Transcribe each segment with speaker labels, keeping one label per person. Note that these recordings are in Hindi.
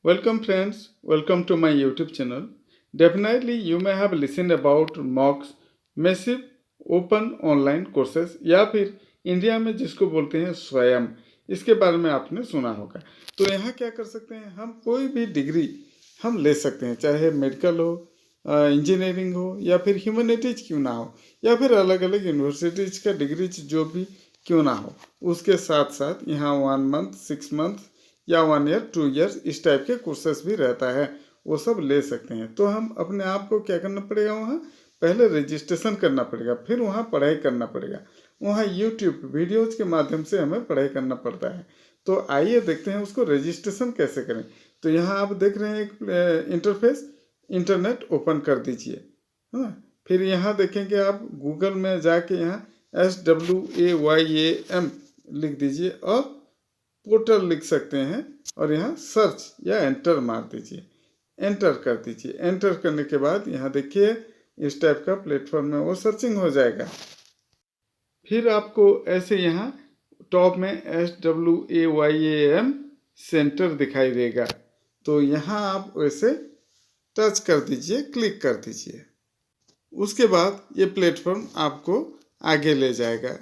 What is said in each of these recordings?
Speaker 1: Welcome friends, welcome to my YouTube channel. Definitely you may have listened about MOOCs, Massive Open Online Courses या फिर इंडिया में जिसको बोलते हैं स्वयं, इसके बारे में आपने सुना होगा। तो यहाँ क्या कर सकते हैं, हम कोई भी डिग्री हम ले सकते हैं, चाहे मेडिकल हो, इंजीनियरिंग हो या फिर ह्यूमैनिटीज क्यों ना हो या फिर अलग अलग यूनिवर्सिटीज का डिग्री जो भी क्यों ना हो, उसके साथ साथ यहाँ 1 मंथ 6 मंथ या 1 ईयर 2 ईयर्स इस टाइप के कोर्सेस भी रहता है, वो सब ले सकते हैं। तो हम अपने आप को क्या करना पड़ेगा, वहाँ पहले रजिस्ट्रेशन करना पड़ेगा, फिर वहाँ पढ़ाई करना पड़ेगा। वहाँ यूट्यूब वीडियोज़ के माध्यम से हमें पढ़ाई करना पड़ता है। तो आइए देखते हैं उसको रजिस्ट्रेशन कैसे करें। तो यहाँ आप देख रहे हैं एक इंटरफेस, इंटरनेट ओपन कर दीजिए। हाँ, फिर यहाँ देखेंगे आप गूगल में जाके यहाँ SWAYAM लिख दीजिए और पोर्टल लिख सकते हैं और यहाँ सर्च या एंटर मार दीजिए, एंटर कर दीजिए। एंटर करने के बाद यहाँ देखिए इस टाइप का प्लेटफॉर्म में वो सर्चिंग हो जाएगा। फिर आपको ऐसे यहाँ टॉप में SWAYAM सेंटर दिखाई देगा, तो यहाँ आप वैसे टच कर दीजिए, क्लिक कर दीजिए। उसके बाद ये प्लेटफॉर्म आपको आगे ले जाएगा।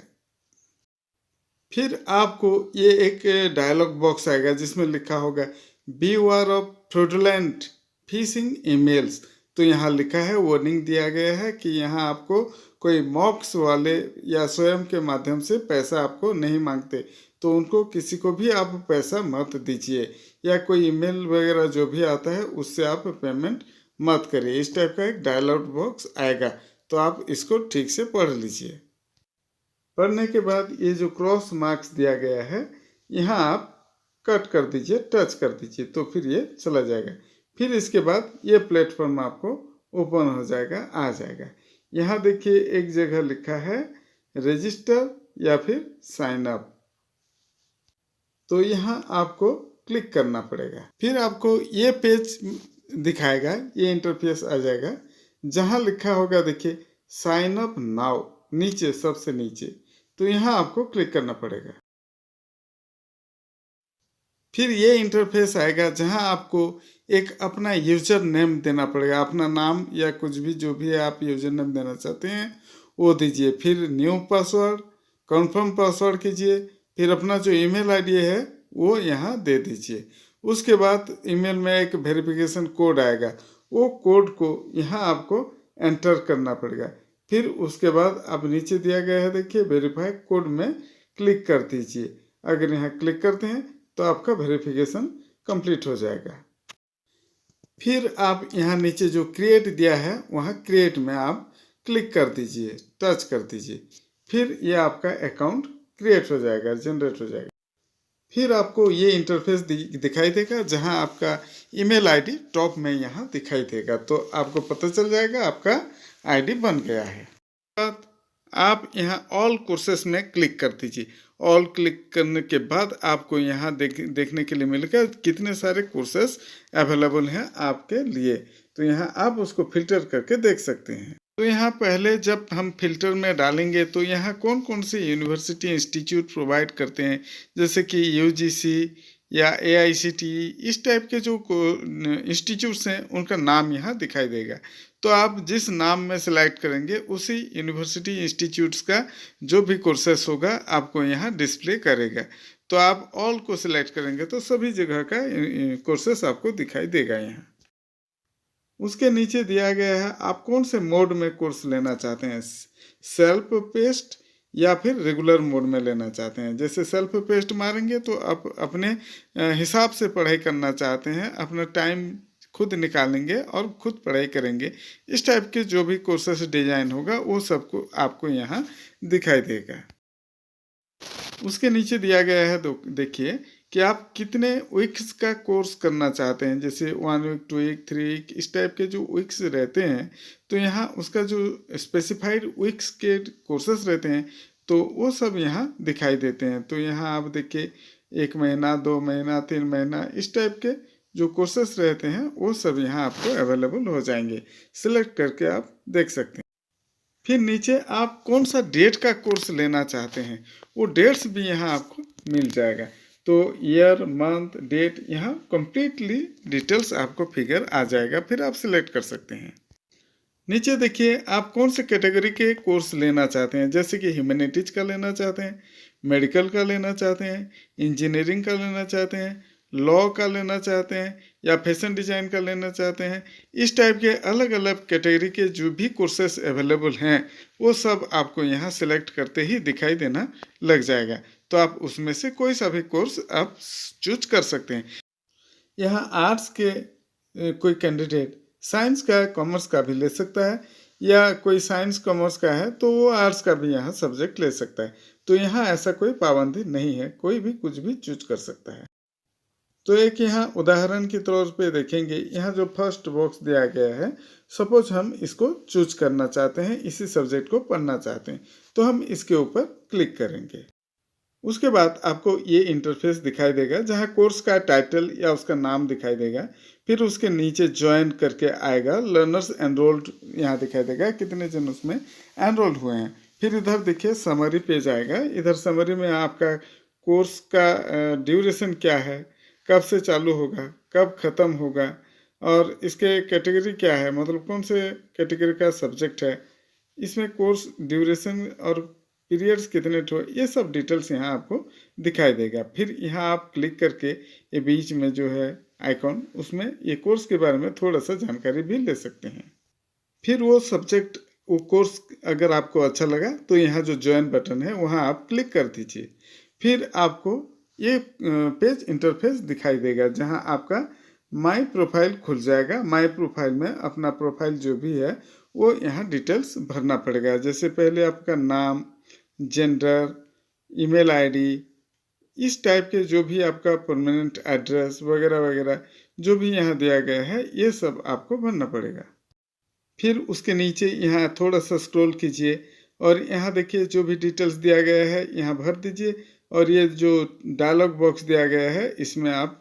Speaker 1: फिर आपको ये एक डायलॉग बॉक्स आएगा जिसमें लिखा होगा बीवार ऑफ फ्रॉडुलेंट फिशिंग ईमेल्स। तो यहाँ लिखा है, वार्निंग दिया गया है कि यहाँ आपको कोई मॉक्स वाले या स्वयं के माध्यम से पैसा आपको नहीं मांगते, तो उनको किसी को भी आप पैसा मत दीजिए, या कोई ईमेल वगैरह जो भी आता है उससे आप पेमेंट मत करिए। इस टाइप का एक डायलॉग बॉक्स आएगा, तो आप इसको ठीक से पढ़ लीजिए। पढ़ने के बाद ये जो क्रॉस मार्क्स दिया गया है यहाँ आप कट कर दीजिए, टच कर दीजिए, तो फिर ये चला जाएगा। फिर इसके बाद ये प्लेटफॉर्म आपको ओपन हो जाएगा, आ जाएगा। यहाँ देखिए एक जगह लिखा है रजिस्टर या फिर साइन अप, तो यहाँ आपको क्लिक करना पड़ेगा। फिर आपको ये पेज दिखाएगा, ये इंटरफेस आ जाएगा जहाँ लिखा होगा देखिए साइन अप नाउ, नीचे सबसे नीचे, तो यहाँ आपको क्लिक करना पड़ेगा। फिर ये इंटरफेस आएगा जहाँ आपको एक अपना यूजर नेम देना पड़ेगा, अपना नाम या कुछ भी जो भी आप यूजर नेम देना चाहते हैं वो दीजिए। फिर न्यू पासवर्ड, कंफर्म पासवर्ड कीजिए, फिर अपना जो ईमेल आईडी है वो यहाँ दे दीजिए। उसके बाद ईमेल में एक वेरिफिकेशन कोड आएगा, वो कोड को यहाँ आपको एंटर करना पड़ेगा। फिर उसके बाद अब नीचे दिया गया है देखिए वेरीफाई कोड में क्लिक कर दीजिए। अगर यहाँ क्लिक करते हैं तो आपका वेरिफिकेशन कंप्लीट हो जाएगा। फिर आप यहाँ नीचे जो क्रिएट दिया है वहाँ क्रिएट में आप क्लिक कर दीजिए, टच कर दीजिए। फिर ये आपका अकाउंट क्रिएट हो जाएगा, जनरेट हो जाएगा। फिर आपको ये इंटरफेस दिखाई देगा जहाँ आपका ईमेल आईडी टॉप में यहाँ दिखाई देगा, तो आपको पता चल जाएगा आपका आईडी बन गया है। आप यहाँ ऑल कोर्सेस में क्लिक कर दीजिए। ऑल क्लिक करने के बाद आपको यहाँ देखने के लिए मिलेगा कितने सारे कोर्सेस अवेलेबल हैं आपके लिए, तो यहाँ आप उसको फिल्टर करके देख सकते हैं। तो यहाँ पहले जब हम फिल्टर में डालेंगे तो यहाँ कौन कौन सी यूनिवर्सिटी इंस्टीट्यूट प्रोवाइड करते हैं, जैसे कि UGC या AICTE, इस टाइप के जो इंस्टीट्यूट्स हैं उनका नाम यहाँ दिखाई देगा। तो आप जिस नाम में सेलेक्ट करेंगे उसी यूनिवर्सिटी इंस्टीट्यूट्स का जो भी कोर्सेस होगा आपको यहाँ डिस्प्ले करेगा। तो आप ऑल को सिलेक्ट करेंगे तो सभी जगह का कोर्सेस आपको दिखाई देगा यहाँ। उसके नीचे दिया गया है आप कौन से मोड में कोर्स लेना चाहते हैं, सेल्फ पेस्ड या फिर रेगुलर मोड में लेना चाहते हैं। जैसे सेल्फ पेस्ड मारेंगे तो आप अपने हिसाब से पढ़ाई करना चाहते हैं, अपना टाइम खुद निकालेंगे और खुद पढ़ाई करेंगे। इस टाइप के जो भी कोर्सेस डिजाइन होगा वो सबको आपको यहाँ दिखाई देगा। उसके नीचे दिया गया है देखिए कि आप कितने वीक्स का कोर्स करना चाहते हैं, जैसे 1 वीक 2 वीक 3 वीक इस टाइप के जो वीक्स रहते हैं, तो यहाँ उसका जो स्पेसिफाइड वीक्स के कोर्सेस रहते हैं तो वो सब यहाँ दिखाई देते हैं। तो यहाँ आप देखिए 1 महीना 2 महीना 3 महीना इस टाइप के जो कोर्सेस रहते हैं वो सब यहाँ आपको अवेलेबल हो जाएंगे, सिलेक्ट करके आप देख सकते हैं। फिर नीचे आप कौन सा डेट का कोर्स लेना चाहते हैं वो डेट्स भी यहाँ आपको मिल जाएगा। तो ईयर, मंथ, डेट, यहाँ कंप्लीटली डिटेल्स आपको फिगर आ जाएगा, फिर आप सिलेक्ट कर सकते हैं। नीचे देखिए आप कौन से कैटेगरी के कोर्स लेना चाहते हैं, जैसे कि ह्यूमैनिटीज का लेना चाहते हैं, मेडिकल का लेना चाहते हैं, इंजीनियरिंग का लेना चाहते हैं, लॉ का लेना चाहते हैं, या फैशन डिजाइन का लेना चाहते हैं। इस टाइप के अलग अलग कैटेगरी के जो भी कोर्सेस अवेलेबल हैं वो सब आपको यहाँ सिलेक्ट करते ही दिखाई देना लग जाएगा। तो आप उसमें से कोई सा भी कोर्स आप चूज कर सकते हैं। यहाँ आर्ट्स के कोई कैंडिडेट साइंस का, कॉमर्स का भी ले सकता है, या कोई साइंस कॉमर्स का है तो वो आर्ट्स का भी यहाँ सब्जेक्ट ले सकता है। तो यहाँ ऐसा कोई पाबंदी नहीं है, कोई भी कुछ भी चूज कर सकता है। तो एक यहाँ उदाहरण के तौर पे देखेंगे, यहाँ जो फर्स्ट बॉक्स दिया गया है, सपोज हम इसको चूज करना चाहते हैं, इसी सब्जेक्ट को पढ़ना चाहते हैं, तो हम इसके ऊपर क्लिक करेंगे। उसके बाद आपको ये इंटरफेस दिखाई देगा जहाँ कोर्स का टाइटल या उसका नाम दिखाई देगा। फिर उसके नीचे ज्वाइन करके आएगा, लर्नर्स एनरोल्ड यहाँ दिखाई देगा, कितने जन उसमें एनरोल हुए हैं। फिर इधर देखिए समरी पेज आएगा। इधर समरी में आपका कोर्स का ड्यूरेशन क्या है, कब से चालू होगा, कब ख़त्म होगा, और इसके कैटेगरी क्या है, मतलब कौन से कैटेगरी का सब्जेक्ट है, इसमें कोर्स ड्यूरेशन और पीरियड्स कितने ठो, ये सब डिटेल्स यहाँ आपको दिखाई देगा। फिर यहाँ आप क्लिक करके ये बीच में जो है आइकॉन, उसमें ये कोर्स के बारे में थोड़ा सा जानकारी भी ले सकते हैं। फिर वो सब्जेक्ट, वो कोर्स अगर आपको अच्छा लगा तो यहाँ जो ज्वाइन बटन है वहाँ आप क्लिक कर दीजिए। फिर आपको ये पेज इंटरफेस दिखाई देगा जहाँ आपका माई प्रोफाइल खुल जाएगा। माई प्रोफाइल में अपना प्रोफाइल जो भी है वो यहाँ डिटेल्स भरना पड़ेगा। जैसे पहले आपका नाम, जेंडर, ईमेल आईडी, इस टाइप के जो भी आपका परमानेंट एड्रेस वगैरह वगैरह जो भी यहाँ दिया गया है ये सब आपको भरना पड़ेगा। फिर उसके नीचे यहाँ थोड़ा सा स्क्रॉल कीजिए और यहाँ देखिए जो भी डिटेल्स दिया गया है यहाँ भर दीजिए, और ये जो डायलॉग बॉक्स दिया गया है इसमें आप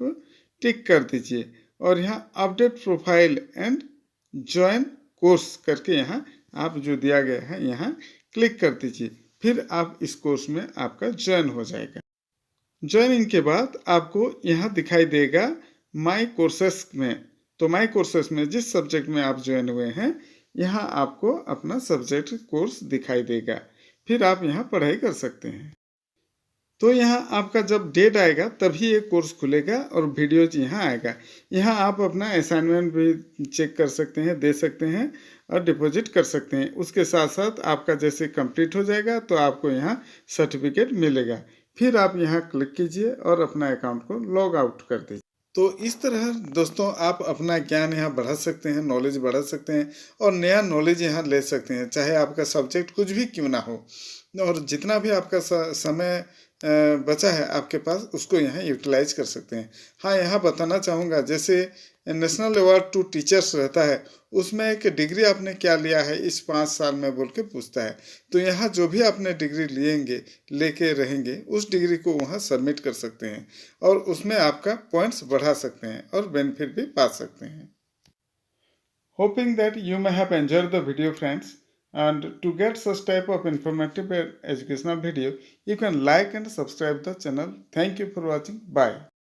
Speaker 1: टिक कर दीजिए, और यहाँ update profile and join course करके यहाँ आप जो दिया गया है यहाँ क्लिक कर दीजिए। फिर आप इस कोर्स में आपका ज्वाइन हो जाएगा। ज्वाइनिंग के बाद आपको यहाँ दिखाई देगा माई कोर्सेस में। तो माई कोर्सेस में जिस सब्जेक्ट में आप ज्वाइन हुए हैं यहाँ आपको अपना सब्जेक्ट कोर्स दिखाई देगा। फिर आप यहाँ पढ़ाई कर सकते हैं। तो यहाँ आपका जब डेट आएगा तभी ये कोर्स खुलेगा और वीडियोज यहाँ आएगा। यहाँ आप अपना असाइनमेंट भी चेक कर सकते हैं, दे सकते हैं और डिपॉजिट कर सकते हैं। उसके साथ साथ आपका जैसे कंप्लीट हो जाएगा तो आपको यहाँ सर्टिफिकेट मिलेगा। फिर आप यहाँ क्लिक कीजिए और अपना अकाउंट को लॉग आउट कर दीजिए। तो इस तरह दोस्तों आप अपना ज्ञान यहाँ बढ़ा सकते हैं, नॉलेज बढ़ा सकते हैं और नया नॉलेज यहाँ ले सकते हैं, चाहे आपका सब्जेक्ट कुछ भी क्यों ना हो। और जितना भी आपका समय बचा है आपके पास उसको यहाँ यूटिलाइज कर सकते हैं। हाँ, यहाँ बताना चाहूँगा जैसे नेशनल अवार्ड टू टीचर्स रहता है उसमें एक डिग्री आपने क्या लिया है इस 5 साल में बोल के पूछता है। तो यहाँ जो भी आपने डिग्री लेके रहेंगे उस डिग्री को वहाँ सबमिट कर सकते हैं और उसमें आपका पॉइंट्स बढ़ा सकते हैं और बेनिफिट भी पा सकते हैं। Hoping that you may have enjoyed the video, friends. And to get such type of informative educational video, you can like and subscribe the channel. Thank you for watching. Bye.